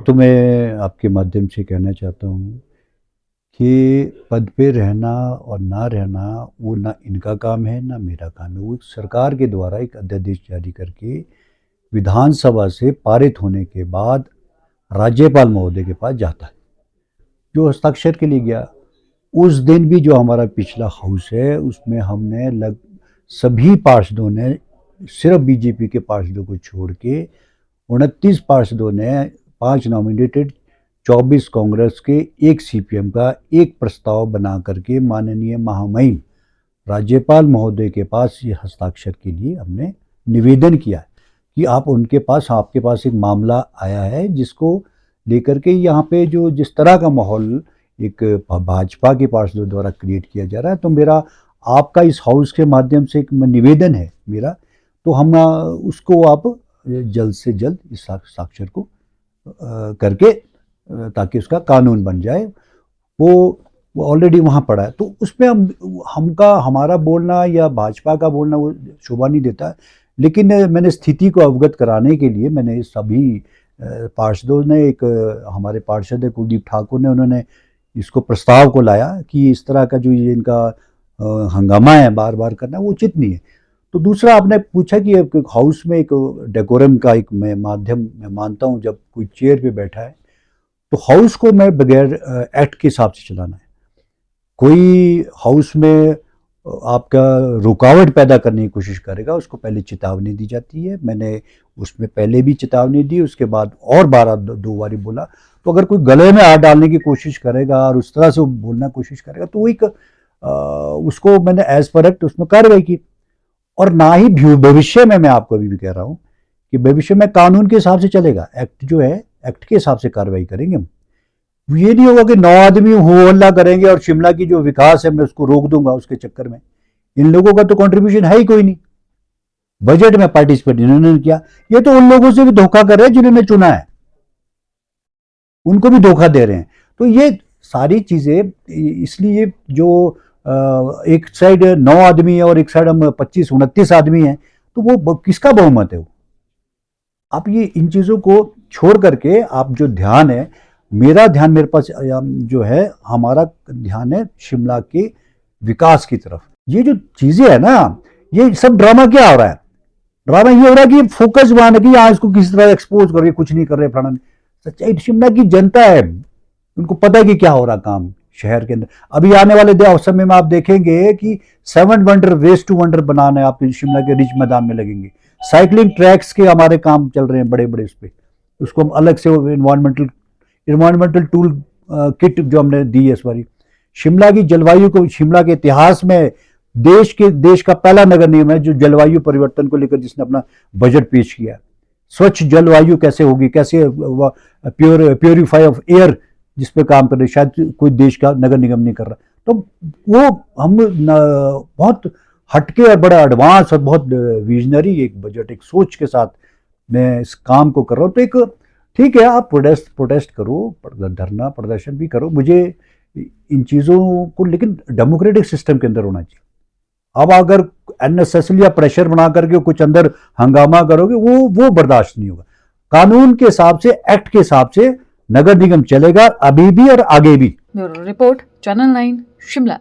तो मैं आपके माध्यम से कहना चाहता हूँ कि पद पे रहना और ना रहना वो ना इनका काम है ना मेरा काम है। वो एक सरकार के द्वारा एक अध्यादेश जारी करके विधानसभा से पारित होने के बाद राज्यपाल महोदय के पास जाता है, जो हस्ताक्षर के लिए गया। उस दिन भी जो हमारा पिछला हाउस है उसमें हमने सभी पार्षदों ने, सिर्फ बीजेपी के पार्षदों को छोड़ के 29 पार्षदों ने 5 नॉमिनेटेड, 24 कांग्रेस के, 1 सीपीएम का एक प्रस्ताव बना करके माननीय महामहिम राज्यपाल महोदय के पास ये हस्ताक्षर के लिए हमने निवेदन किया कि आप उनके पास, आपके पास एक मामला आया है जिसको लेकर के यहाँ पे जो जिस तरह का माहौल एक भाजपा के पार्षदों द्वारा क्रिएट किया जा रहा है, तो मेरा आपका इस हाउस के माध्यम से एक निवेदन है मेरा, तो हम उसको आप जल्द से जल्द इस साक्षर को करके ताकि उसका कानून बन जाए। वो ऑलरेडी वहाँ पड़ा है, तो उसमें हमारा बोलना या भाजपा का बोलना वो शोभा नहीं देता है। लेकिन मैंने स्थिति को अवगत कराने के लिए मैंने सभी पार्षदों ने, एक हमारे पार्षद है कुलदीप ठाकुर ने, उन्होंने इसको प्रस्ताव को लाया कि इस तरह का जो ये इनका हंगामा है बार बार करना वो उचित नहीं है। तो दूसरा आपने पूछा कि एक हाउस में एक डेकोरम का एक मैं माध्यम मैं मानता हूँ, जब कोई चेयर पे बैठा है तो हाउस को मैं बगैर एक्ट के हिसाब से चलाना है। कोई हाउस में आपका रुकावट पैदा करने की कोशिश करेगा उसको पहले चेतावनी दी जाती है। मैंने उसमें पहले भी चेतावनी दी, उसके बाद और 2 बारी बोला। तो अगर कोई गले में हाथ डालने की कोशिश करेगा और उस तरह से बोलना की कोशिश करेगा तो वो एक उसको मैंने एज पर एक्ट उसमें कार्रवाई की। और ना ही भविष्य में मैं आपको अभी भी कह रहा हूँ कि भविष्य में कानून के हिसाब से चलेगा, एक्ट जो है एक्ट के हिसाब से कार्रवाई करेंगे हम। ये नहीं होगा कि 9 आदमी हो हल्ला करेंगे और शिमला की जो विकास है मैं उसको रोक दूंगा उसके चक्कर में। इन लोगों का तो कंट्रीब्यूशन है ही कोई नहीं, बजट में पार्टिसिपेट इन्होंने किया। ये तो उन लोगों से भी धोखा कर रहे हैं जिन्होंने चुना है, उनको भी धोखा दे रहे हैं। तो ये सारी चीजें, इसलिए जो एक साइड 9 आदमी है और एक साइड हम 25-29 आदमी हैं, तो वो किसका बहुमत है? वो आप ये इन चीजों को छोड़ करके आप जो ध्यान है, मेरा ध्यान मेरे पास जो है, हमारा ध्यान है शिमला के विकास की तरफ। ये जो चीजें है ना, ये सब ड्रामा क्या हो रहा है? ड्रामा ये हो रहा है कि फोकस वहां है कि यहाँ इसको किसी तरह एक्सपोज करके कुछ नहीं कर रहे फलाना। सच्चाई शिमला की जनता है, उनको पता है कि क्या हो रहा काम शहर के अंदर। अभी आने वाले समय में आप देखेंगे कि 7 वंडर वेस्ट टू वंडर बनाने आप शिमला के रिच मैदान में लगेंगे। साइकिलिंग ट्रैक्स के हमारे काम चल रहे हैं बड़े बड़े, उस पर उसको हम अलग से इन्वायरमेंटल टूल किट जो हमने दी है इस बारी। शिमला की जलवायु को, शिमला के इतिहास में देश का पहला नगर निगम है जो जलवायु परिवर्तन को लेकर जिसने अपना बजट पेश किया। स्वच्छ जलवायु कैसे होगी, कैसे प्योरीफाई ऑफ एयर जिस पे काम कर रहे, शायद कोई देश का नगर निगम नहीं कर रहा। तो वो हम बहुत हटके और बड़ा एडवांस और बहुत विजनरी एक बजट, एक सोच के साथ मैं इस काम को कर रहा हूँ। तो एक ठीक है, आप प्रोटेस्ट करो, धरना प्रदर्शन भी करो, मुझे इन चीज़ों को, लेकिन डेमोक्रेटिक सिस्टम के अंदर होना चाहिए। अब अगर अननेसेसरी या प्रेशर बना करके कुछ अंदर हंगामा करोगे वो बर्दाश्त नहीं होगा। कानून के हिसाब से, एक्ट के हिसाब से नगर निगम चलेगा, अभी भी और आगे भी। Bureau report, channel 9 Shimla.